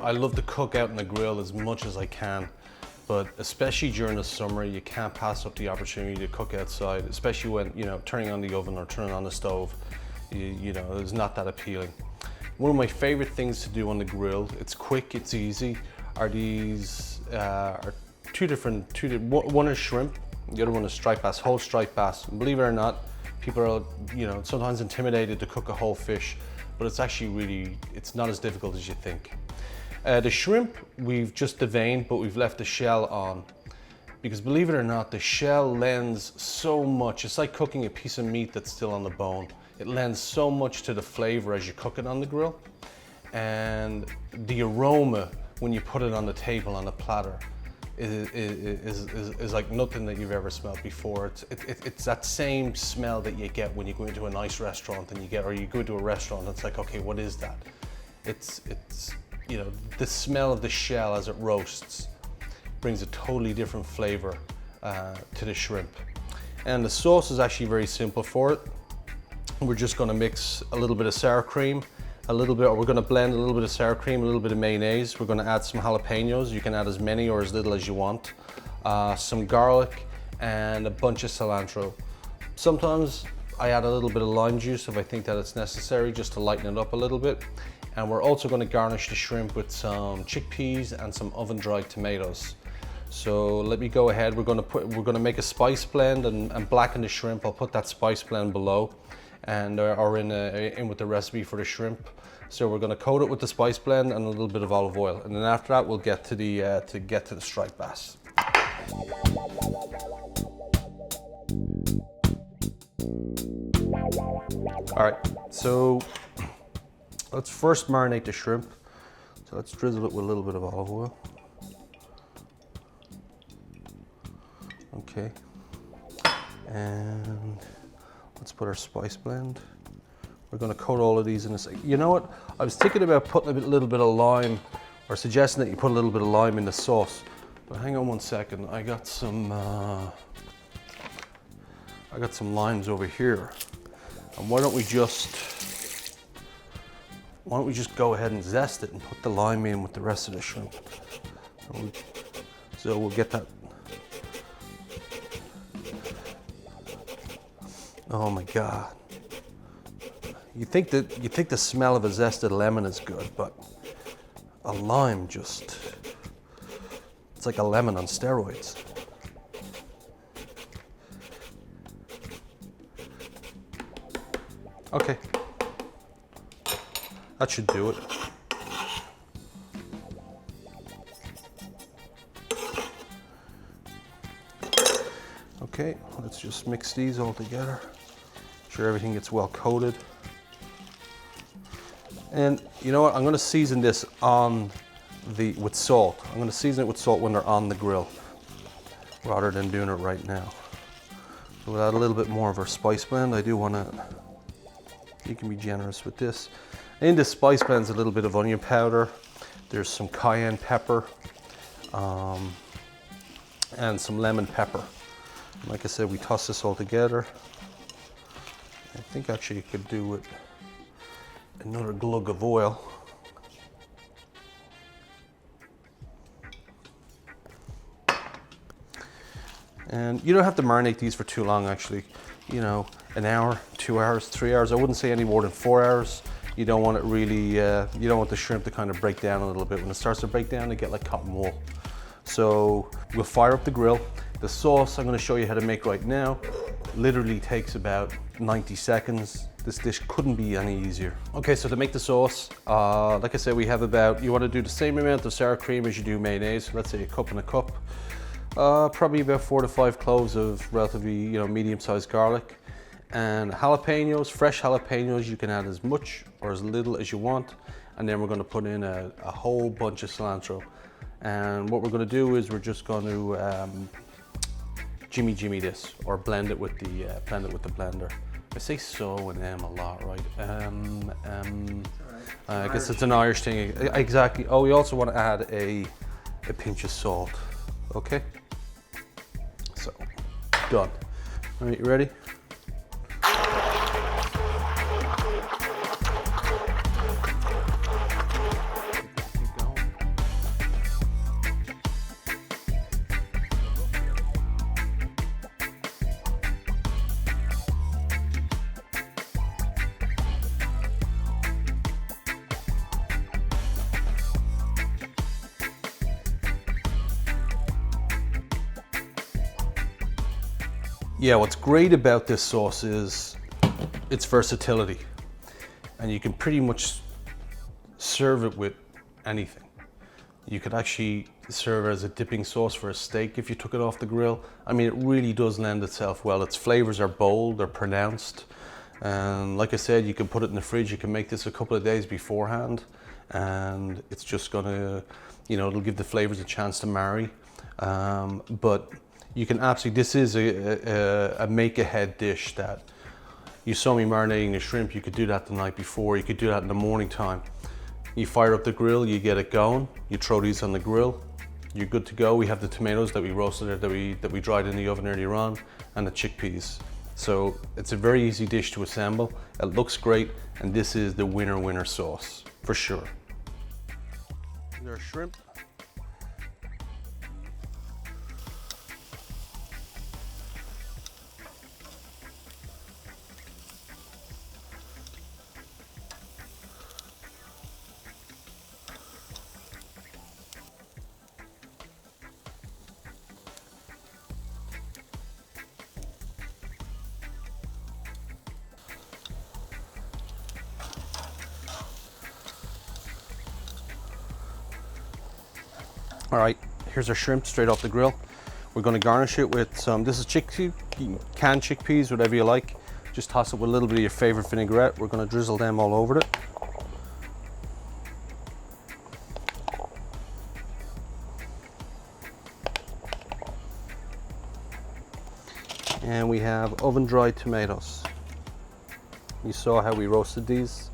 I love to cook out on the grill as much as I can, but especially during the summer, you can't pass up the opportunity to cook outside, especially when, you know, turning on the oven or turning on the stove, you know, it's not that appealing. One of my favorite things to do on the grill, it's quick, it's easy, are these, one is shrimp, the other one is striped bass, whole striped bass. And believe it or not, people are, you know, sometimes intimidated to cook a whole fish, but it's actually really, it's not as difficult as you think. The shrimp, we've just deveined, but we've left the shell on. Because believe it or not, the shell lends so much. It's like cooking a piece of meat that's still on the bone. It lends so much to the flavor as you cook it on the grill. And the aroma, when you put it on the table, on the platter, is like nothing that you've ever smelled before. It's that same smell that you get when you go into a nice restaurant and or you go to a restaurant and it's like, okay, what is that? It's you know, the smell of the shell as it roasts brings a totally different flavor to the shrimp. And the sauce is actually very simple for it. We're just gonna mix a little bit of sour cream, we're gonna blend a little bit of sour cream, a little bit of mayonnaise. We're gonna add some jalapenos. You can add as many or as little as you want. Some garlic and a bunch of cilantro. Sometimes I add a little bit of lime juice if I think that it's necessary, just to lighten it up a little bit. And we're also gonna garnish the shrimp with some chickpeas and some oven-dried tomatoes. So let me go ahead. We're gonna make a spice blend and blacken the shrimp. I'll put that spice blend below, and or in with the recipe for the shrimp. So we're gonna coat it with the spice blend and a little bit of olive oil, and then after that we'll get to the striped bass. All right, so let's first marinate the shrimp. So let's drizzle it with a little bit of olive oil. Okay, and let's put our spice blend. We're gonna coat all of these in this. You know what? I was thinking about putting a little bit of lime, or suggesting that you put a little bit of lime in the sauce. But hang on one second. I got some limes over here. And why don't we just go ahead and zest it and put the lime in with the rest of the shrimp. So we'll get that. Oh my God. You think the smell of a zested lemon is good, but a lime just, it's like a lemon on steroids. Okay, that should do it. Okay, let's just mix these all together. Sure everything gets well coated. And you know what? I'm going to season this with salt. I'm going to season it with salt when they're on the grill, rather than doing it right now. So we'll add a little bit more of our spice blend. I do want to. You can be generous with this. In this spice blend is a little bit of onion powder. There's some cayenne pepper, and some lemon pepper. Like I said, we toss this all together. I think actually you could do with another glug of oil. And you don't have to marinate these for too long actually. You know, an hour, 2 hours, 3 hours. I wouldn't say any more than 4 hours. You don't want it really, you don't want the shrimp to kind of break down a little bit. When it starts to break down, they get like cotton wool. So we'll fire up the grill. The sauce I'm going to show you how to make right now literally takes about 90 seconds. This dish couldn't be any easier. Okay, so to make the sauce, like I said, we have you want to do the same amount of sour cream as you do mayonnaise. Let's say a cup and a cup. Probably about 4 to 5 cloves of relatively, medium-sized garlic. And jalapenos, fresh jalapenos, you can add as much or as little as you want. And then we're going to put in a whole bunch of cilantro. And what we're going to do is we're just going to jimmy this, or blend it with the blender. I say so and a lot, right? I guess it's an Irish thing. Exactly. Oh, we also want to add a pinch of salt. Okay. So done. All right, you ready? Keep going. Yeah, what's great about this sauce is its versatility, and you can pretty much serve it with anything. You could actually serve it as a dipping sauce for a steak if you took it off the grill. I mean, it really does lend itself well. Its flavors are bold, they're pronounced. And like I said, you can put it in the fridge. You can make this a couple of days beforehand, and it's just gonna, you know, it'll give the flavors a chance to marry. But you can absolutely, this is a make-ahead dish that you saw me marinating the shrimp. You could do that the night before. You could do that in the morning time. You fire up the grill, you get it going, you throw these on the grill, you're good to go. We have the tomatoes that we roasted, that we dried in the oven earlier on, and the chickpeas. So it's a very easy dish to assemble. It looks great, and this is the winner sauce, for sure. There's shrimp. All right, here's our shrimp straight off the grill. We're gonna garnish it with some, this is canned chickpeas, whatever you like. Just toss it with a little bit of your favorite vinaigrette. We're gonna drizzle them all over it. And we have oven dried tomatoes. You saw how we roasted these.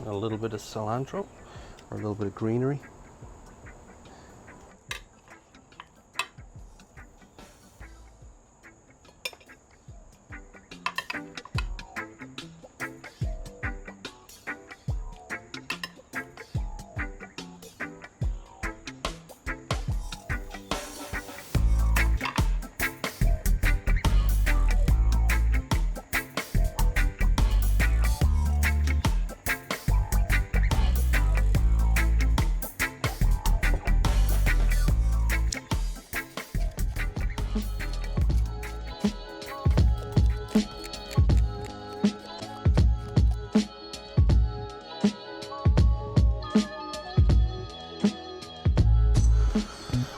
A little bit of cilantro, or a little bit of greenery.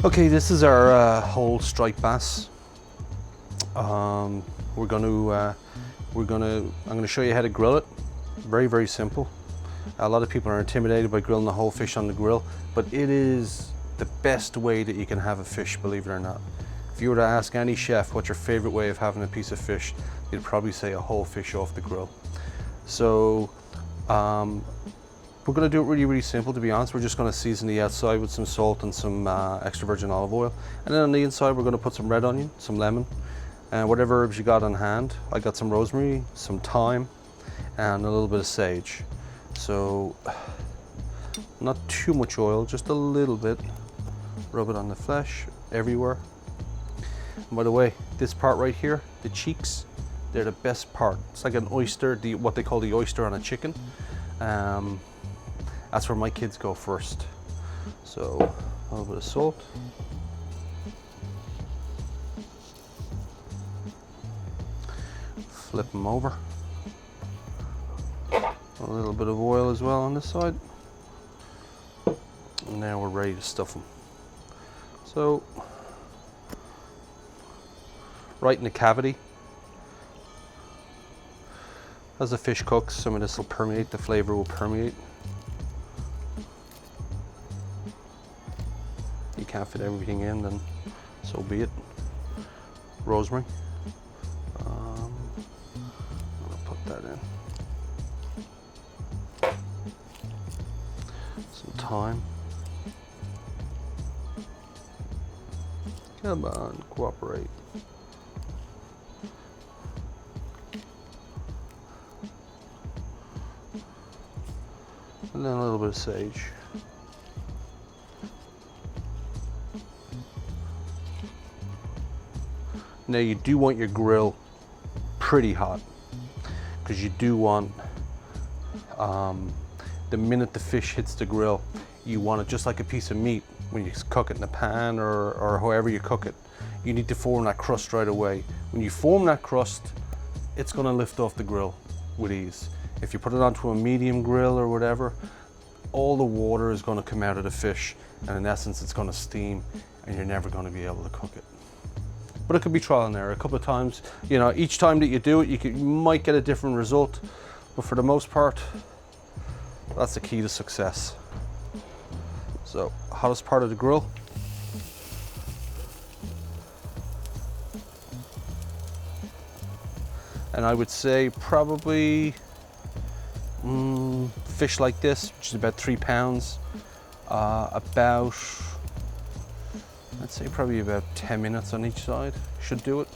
Okay, this is our whole striped bass. I'm gonna show you how to grill it. Very simple. A lot of people are intimidated by grilling the whole fish on the grill, but it is the best way that you can have a fish, believe it or not. If you were to ask any chef what's your favorite way of having a piece of fish, they'd probably say a whole fish off the grill. So we're going to do it really simple, to be honest. We're just going to season the outside with some salt and some extra virgin olive oil. And then on the inside, we're going to put some red onion, some lemon, and whatever herbs you got on hand. I got some rosemary, some thyme, and a little bit of sage. So not too much oil, just a little bit. Rub it on the flesh everywhere. And by the way, this part right here, the cheeks, they're the best part. It's like an oyster, what they call the oyster on a chicken. That's where my kids go first. So a little bit of salt. Flip them over. A little bit of oil as well on this side. And now we're ready to stuff them. So, right in the cavity. As the fish cooks, some of this will permeate, the flavor will permeate. You can't fit everything in, then so be it. Rosemary. I'm gonna put that in. Some thyme. Come on, cooperate. And then a little bit of sage. Now you do want your grill pretty hot, because you do want, the minute the fish hits the grill, you want it just like a piece of meat when you cook it in a pan or however you cook it. You need to form that crust right away. When you form that crust, it's gonna lift off the grill with ease. If you put it onto a medium grill or whatever, all the water is gonna come out of the fish, and in essence it's gonna steam, and you're never gonna be able to cook it. But it could be trial and error. A couple of times, you know, each time that you do it, you might get a different result, but for the most part, that's the key to success. So, hottest part of the grill. And I would say probably fish like this, which is about 3 pounds, about, I'd say probably about 10 minutes on each side should do it.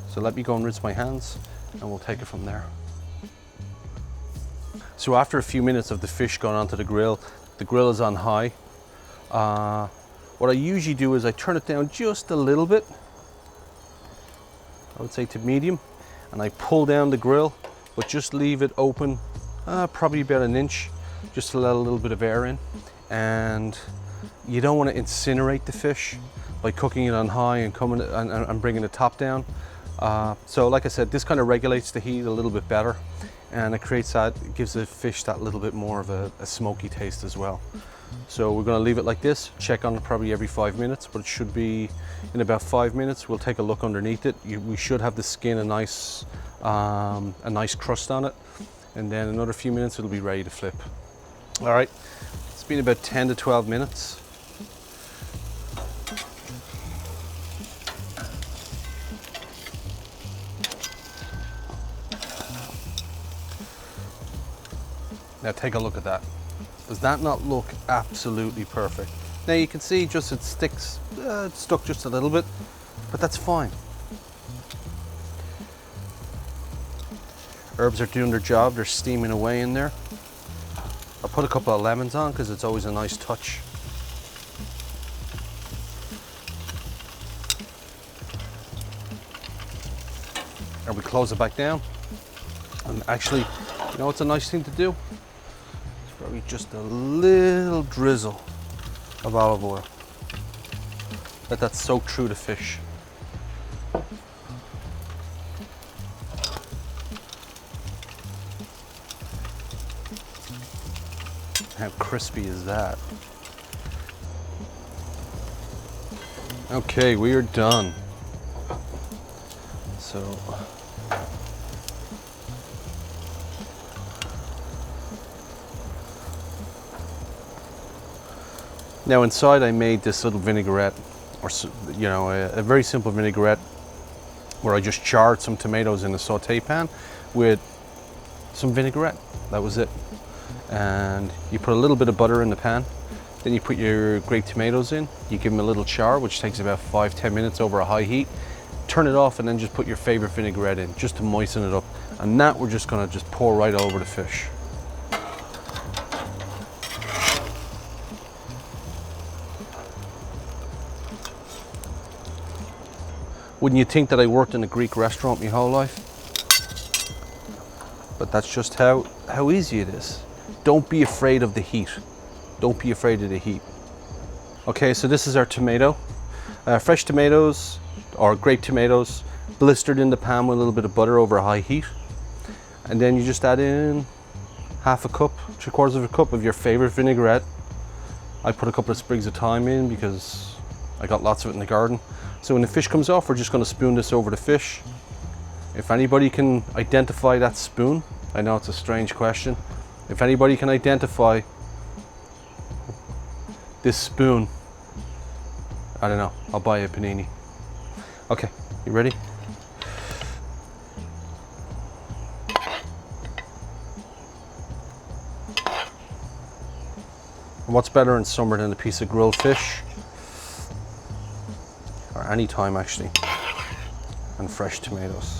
So let me go and rinse my hands and we'll take it from there. So after a few minutes of the fish going onto the grill is on high. What I usually do is I turn it down just a little bit, I would say to medium, and I pull down the grill, but just leave it open, probably about an inch, just to let a little bit of air in. And you don't want to incinerate the fish by cooking it on high and coming and bringing the top down. So like I said, this kind of regulates the heat a little bit better, and it gives the fish that little bit more of a smoky taste as well. So we're going to leave it like this, check on it probably every 5 minutes, but it should be in about 5 minutes. We'll take a look underneath it. We should have the skin a nice crust on it, and then another few minutes it'll be ready to flip. All right, it's been about 10 to 12 minutes. Now take a look at that. Does that not look absolutely perfect? Now you can see just it sticks, it's stuck just a little bit, but that's fine. Herbs are doing their job, they're steaming away in there. I'll put a couple of lemons on because it's always a nice touch. And we close it back down. And actually, you know what's a nice thing to do? Probably just a little drizzle of olive oil. Let that soak through the fish. How crispy is that? Okay, we are done. So now inside I made this little vinaigrette, or you know, a very simple vinaigrette where I just charred some tomatoes in a saute pan with some vinaigrette. That was it. And you put a little bit of butter in the pan, then you put your grape tomatoes in, you give them a little char, which takes about 5-10 minutes over a high heat. Turn it off and then just put your favorite vinaigrette in, just to moisten it up. And that we're just gonna just pour right over the fish. Wouldn't you think that I worked in a Greek restaurant my whole life? But that's just how easy it is. Don't be afraid of the heat. Don't be afraid of the heat. Okay, so this is our tomato. Fresh tomatoes, or grape tomatoes, blistered in the pan with a little bit of butter over a high heat. And then you just add in half a cup, 3/4 of a cup of your favorite vinaigrette. I put a couple of sprigs of thyme in because I got lots of it in the garden. So when the fish comes off, we're just going to spoon this over the fish. If anybody can identify that spoon, I know it's a strange question. If anybody can identify this spoon, I don't know, I'll buy a panini. Okay, you ready? And what's better in summer than a piece of grilled fish? Or any time actually, and fresh tomatoes.